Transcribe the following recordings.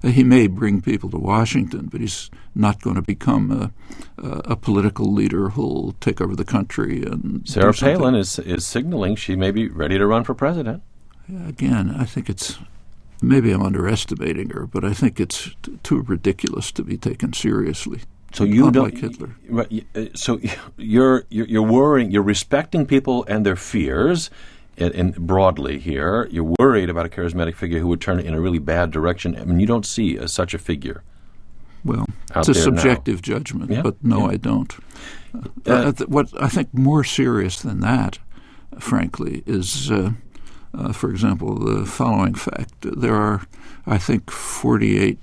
He may bring people to Washington, but he's not going to become a political leader who'll take over the country. And Sarah Palin is signaling she may be ready to run for president. Again, I think maybe I'm underestimating her, but I think it's too ridiculous to be taken seriously. So you don't, like Hitler. So you're worrying, you're respecting people and their fears, and broadly here, you're worried about a charismatic figure who would turn it in a really bad direction. I mean, you don't see such a figure. Well, it's a subjective judgment, yeah? but no, I don't. What I think more serious than that, frankly, is, for example, the following fact. There are, I think, 48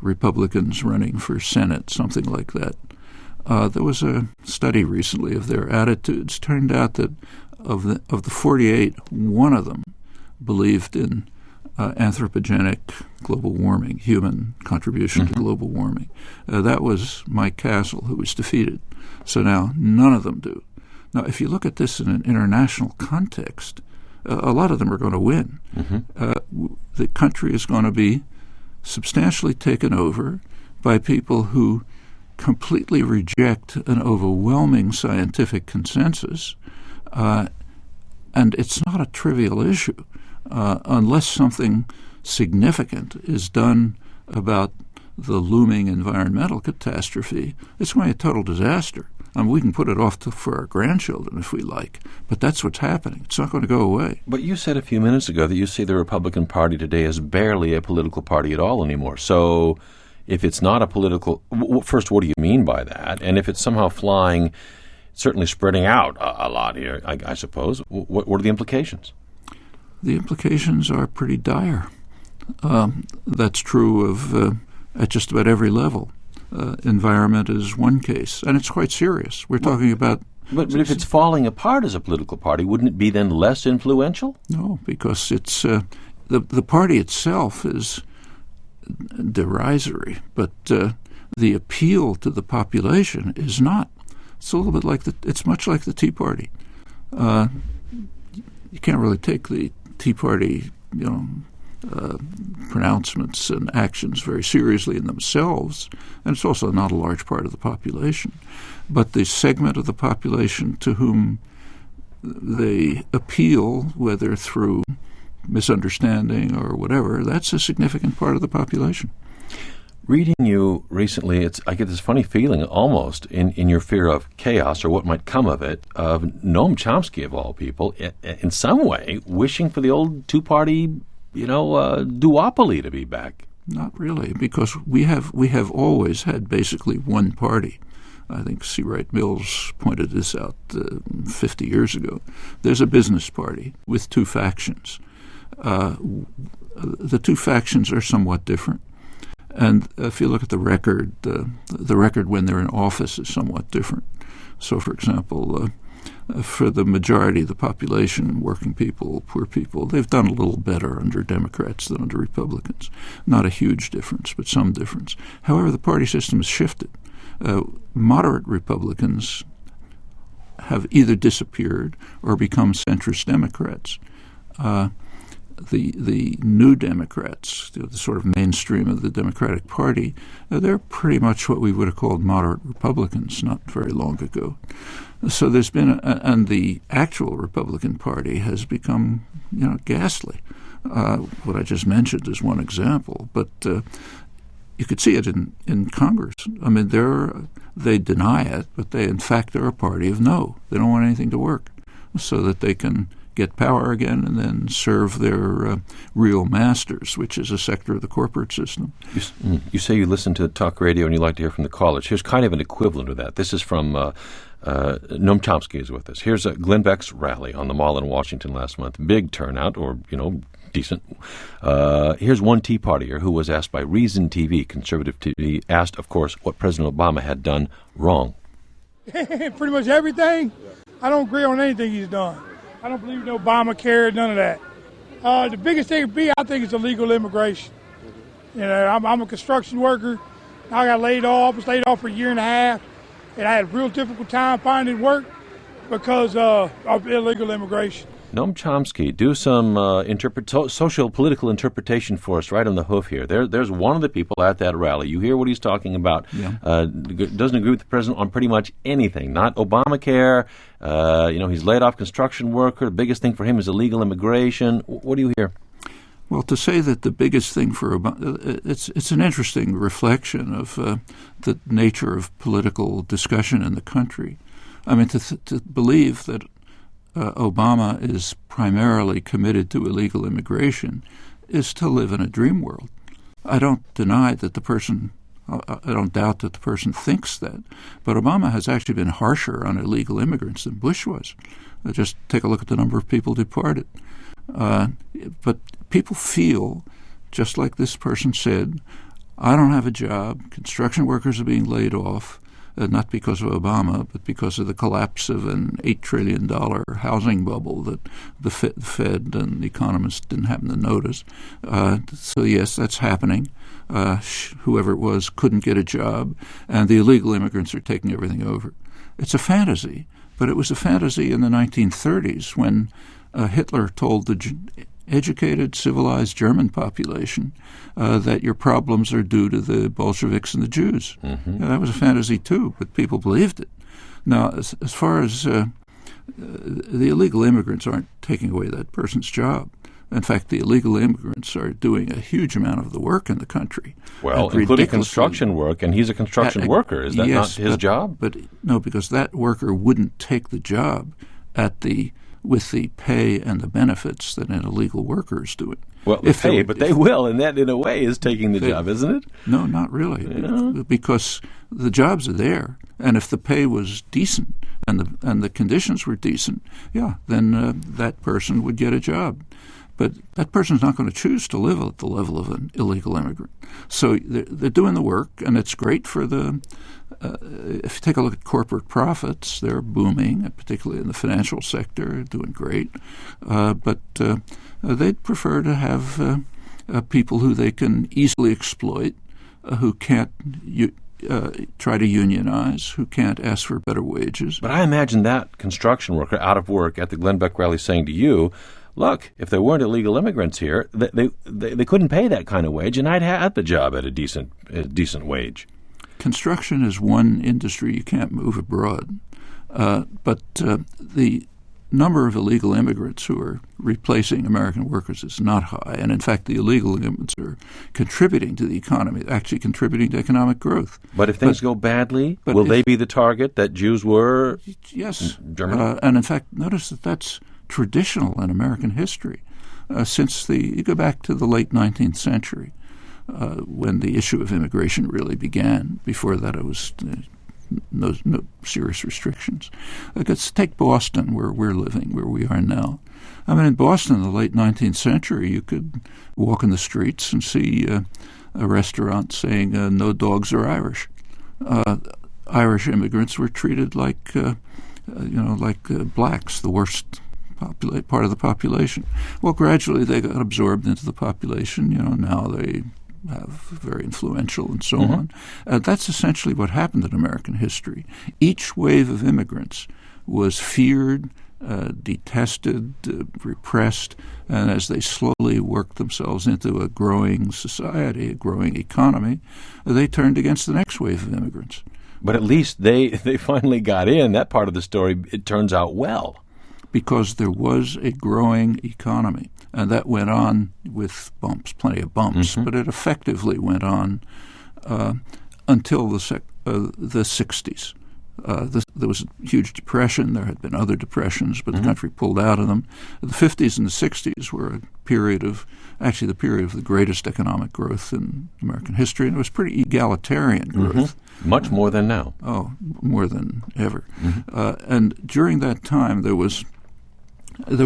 Republicans running for Senate, something like that. There was a study recently of their attitudes. Turned out that of the 48, one of them believed in anthropogenic global warming, human contribution to global warming. That was Mike Castle, who was defeated. So now none of them do. Now, if you look at this in an international context, a lot of them are going to win. The country is going to be substantially taken over by people who completely reject an overwhelming scientific consensus, and it's not a trivial issue unless something significant is done about the looming environmental catastrophe. It's going to be a total disaster. I mean, we can put it off for our grandchildren if we like, but that's what's happening. It's not going to go away. But you said a few minutes ago that you see the Republican Party today as barely a political party at all anymore. So if it's not a political, first, what do you mean by that? And if it's somehow flying, certainly spreading out a lot here, I suppose, what are the implications? The implications are pretty dire. That's true of at just about every level. Environment is one case, and it's quite serious. We're talking about... But if it's falling apart as a political party, wouldn't it be then less influential? No, because it's the party itself is derisory, but the appeal to the population is not. It's a little bit like it's much like the Tea Party. You can't really take the Tea Party, pronouncements and actions very seriously in themselves, and it's also not a large part of the population. But the segment of the population to whom they appeal, whether through misunderstanding or whatever, that's a significant part of the population. Reading you recently, I get this funny feeling almost in your fear of chaos or what might come of it, of Noam Chomsky, of all people, in some way wishing for the old two-party duopoly to be back. Not really, because we have always had basically one party. I think C. Wright Mills pointed this out 50 years ago. There's a business party with two factions. The two factions are somewhat different. And if you look at the record when they're in office is somewhat different. So, for example, for the majority of the population, working people, poor people, they've done a little better under Democrats than under Republicans. Not a huge difference, but some difference. However, the party system has shifted. Moderate Republicans have either disappeared or become centrist Democrats. The new Democrats, the sort of mainstream of the Democratic Party, they're pretty much what we would have called moderate Republicans not very long ago. So there's been, and the actual Republican Party has become, ghastly. What I just mentioned is one example, but you could see it in Congress. I mean, they deny it, but in fact they're a party of no. They don't want anything to work, so that they can get power again and then serve their real masters, which is a sector of the corporate system. You say you listen to talk radio and you like to hear from the college. Here's kind of an equivalent of that. This is from Noam Chomsky is with us. Here's Glenn Beck's rally on the Mall in Washington last month. Big turnout, or, decent. Here's one Tea Partier who was asked by Reason TV, conservative TV, asked, of course, what President Obama had done wrong. Pretty much everything. I don't agree on anything he's done. I don't believe in Obamacare, none of that. The biggest thing would be, I think, is illegal immigration. I'm a construction worker. I got laid off. I was laid off for a year and a half, and I had a real difficult time finding work because of illegal immigration. Noam Chomsky, do some social political interpretation for us right on the hoof here. There's one of the people at that rally. You hear what he's talking about. Yeah. Doesn't agree with the president on pretty much anything. Not Obamacare. He's laid off construction worker. The biggest thing for him is illegal immigration. What do you hear? Well, to say that the biggest thing for Obama, it's an interesting reflection of the nature of political discussion in the country. I mean, to believe that Obama is primarily committed to illegal immigration is to live in a dream world. I don't deny that I don't doubt that the person thinks that, but Obama has actually been harsher on illegal immigrants than Bush was. Just take a look at the number of people deported. But people feel, just like this person said, I don't have a job. Construction workers are being laid off, not because of Obama, but because of the collapse of an $8 trillion housing bubble that the Fed and the economists didn't happen to notice. So, yes, that's happening. Whoever it was couldn't get a job, and the illegal immigrants are taking everything over. It's a fantasy, but it was a fantasy in the 1930s when Hitler told the educated, civilized German population that your problems are due to the Bolsheviks and the Jews. Mm-hmm. That was a fantasy too, but people believed it. Now, as far as the illegal immigrants aren't taking away that person's job. In fact, the illegal immigrants are doing a huge amount of the work in the country. Well, including construction work, and he's a construction worker. Is that not his job? But no, because that worker wouldn't take the job with the pay and the benefits that an illegal worker is doing. Well, but they will, and that in a way is taking the job, isn't it? No, not really, because the jobs are there, and if the pay was decent and the conditions were decent, then that person would get a job. But that person's not going to choose to live at the level of an illegal immigrant. So they're doing the work, and it's great for if you take a look at corporate profits, they're booming, particularly in the financial sector, doing great. But they'd prefer to have people who they can easily exploit, who can't try to unionize, who can't ask for better wages. But I imagine that construction worker out of work at the Glenn Beck rally saying to you, look, if there weren't illegal immigrants here, they couldn't pay that kind of wage, and I'd have the job at a decent wage. Construction is one industry you can't move abroad, but the number of illegal immigrants who are replacing American workers is not high, and in fact the illegal immigrants are contributing to the economy, actually contributing to economic growth. But if things go badly, will they be the target that Jews were? Yes. In Germany? And in fact, notice that that's traditional in American history. You go back to the late 19th century, when the issue of immigration really began. Before that, it was no serious restrictions. Let's take Boston, where we're living, where we are now. I mean, in Boston in the late 19th century, you could walk in the streets and see a restaurant saying, no dogs are Irish. Irish immigrants were treated like blacks, the worst part of the population. Well, gradually they got absorbed into the population. Now they have very influential and so on. That's essentially what happened in American history. Each wave of immigrants was feared, detested, repressed, and as they slowly worked themselves into a growing society, a growing economy, they turned against the next wave of immigrants. But at least they finally got in. That part of the story, it turns out well. Because there was a growing economy. And that went on with bumps, plenty of bumps, but it effectively went on until the 60s. There was a huge depression. There had been other depressions, but the country pulled out of them. The 50s and the 60s were the period of the greatest economic growth in American history, and it was pretty egalitarian growth. Much more than now. Oh, more than ever. And during that time, there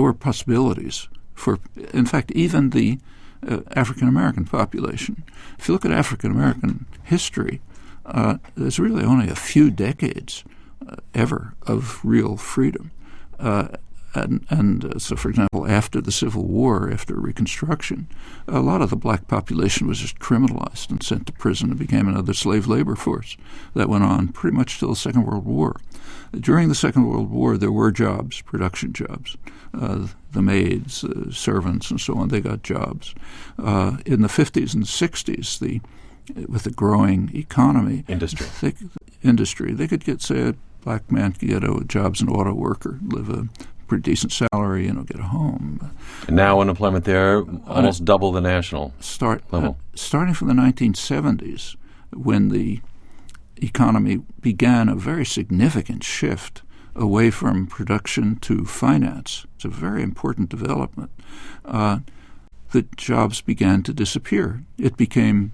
were possibilities for, in fact, even the African-American population. If you look at African-American history, there's really only a few decades ever of real freedom. So, for example, after the Civil War, after Reconstruction, a lot of the black population was just criminalized and sent to prison and became another slave labor force. That went on pretty much till the Second World War. During the Second World War, there were jobs, production jobs. The maids, servants, and so on, they got jobs. In the 50s and 60s, with the growing economy, industry, they could get, say, a black man could get jobs as an auto worker, live a pretty decent salary, get a home. And now unemployment there almost double the national level. Starting from the 1970s, when the economy began a very significant shift away from production to finance. It's a very important development. The jobs began to disappear. It became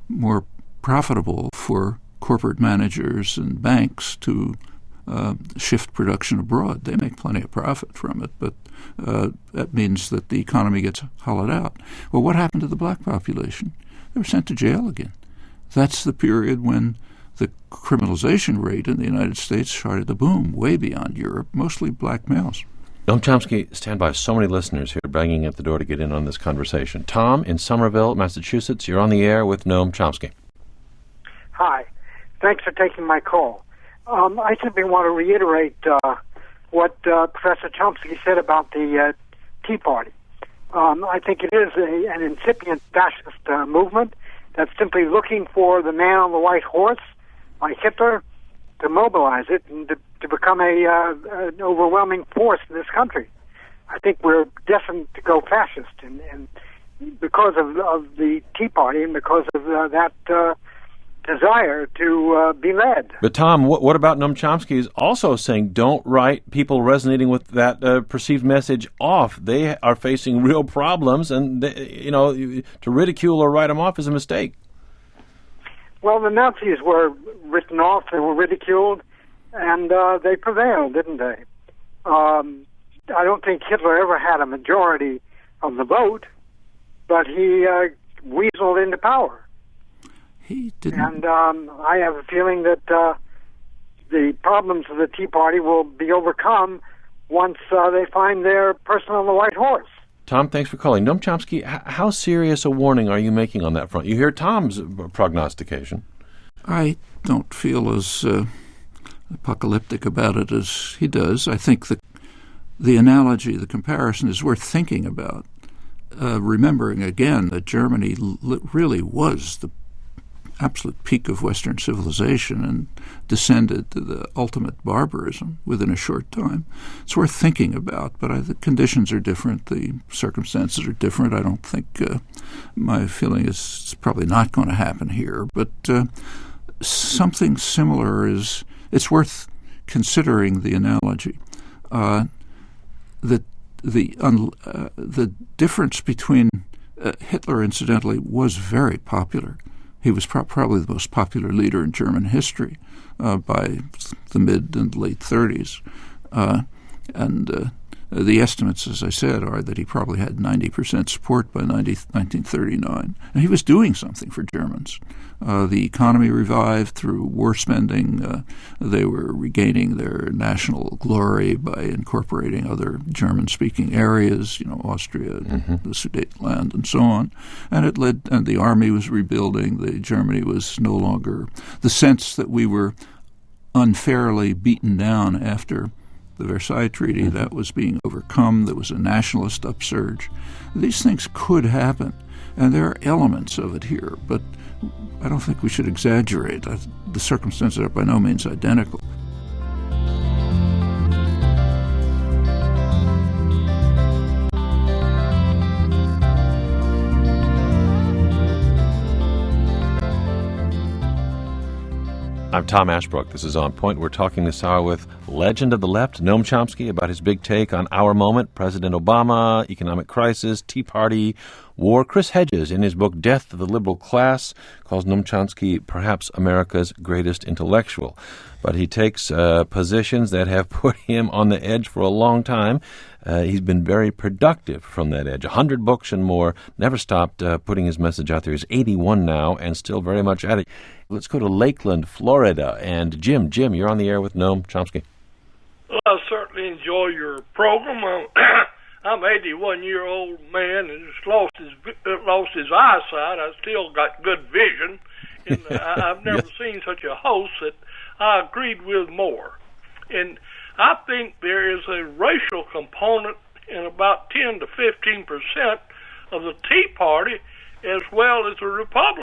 more profitable for corporate managers and banks to shift production abroad. They make plenty of profit from it, but that means that the economy gets hollowed out. Well, what happened to the black population? They were sent to jail again. That's the period when the criminalization rate in the United States started to boom, way beyond Europe, mostly black males. Noam Chomsky, stand by. So many listeners here banging at the door to get in on this conversation. Tom in Somerville, Massachusetts, you're on the air with Noam Chomsky. Hi. Thanks for taking my call. I simply want to reiterate what Professor Chomsky said about the Tea Party. I think it is an incipient fascist movement that's simply looking for the man on the white horse, like Hitler, to mobilize it and to become an overwhelming force in this country. I think we're destined to go fascist, and because of the Tea Party and because of that desire to be led. But Tom, what about Noam Chomsky is also saying don't write people resonating with that perceived message off. They are facing real problems, and to ridicule or write them off is a mistake. Well, the Nazis were written off, they were ridiculed, and they prevailed, didn't they? I don't think Hitler ever had a majority of the vote, but he weaseled into power. He didn't. And I have a feeling that the problems of the Tea Party will be overcome once they find their person on the white horse. Tom, thanks for calling. Noam Chomsky, how serious a warning are you making on that front? You hear Tom's prognostication. I don't feel as apocalyptic about it as he does. I think the analogy, the comparison is worth thinking about. Remembering again that Germany really was the absolute peak of Western civilization and descended to the ultimate barbarism within a short time. It's worth thinking about, but the conditions are different, the circumstances are different. I don't think my feeling is it's probably not going to happen here, but something similar it's worth considering the analogy. The difference between Hitler, incidentally, was very popular. He was probably the most popular leader in German history by the mid and late 30s. The estimates, as I said, are that he probably had 90% support by 1939. And he was doing something for Germans. The economy revived through war spending. They were regaining their national glory by incorporating other German-speaking areas, Austria, the Sudetenland, and so on. And and the army was rebuilding. Germany was no longer the sense that we were unfairly beaten down after the Versailles Treaty. That was being overcome. There was a nationalist upsurge. These things could happen, and there are elements of it here, but I don't think we should exaggerate. The circumstances are by no means identical. I'm Tom Ashbrook. This is On Point. We're talking this hour with legend of the left, Noam Chomsky, about his big take on our moment, President Obama, economic crisis, Tea Party, war. Chris Hedges, in his book Death of the Liberal Class, calls Noam Chomsky perhaps America's greatest intellectual. But he takes positions that have put him on the edge for a long time. He's been very productive from that edge. 100 books and more, never stopped putting his message out there. He's 81 now and still very much at it. Let's go to Lakeland, Florida. And Jim, you're on the air with Noam Chomsky. Well, I certainly enjoy your program. I'm 81-year-old man and just lost his eyesight. I still got good vision, and I've never seen such a host that I agreed with more. And I think there is a racial component in about 10 to 15% of the Tea Party, as well as the Republicans.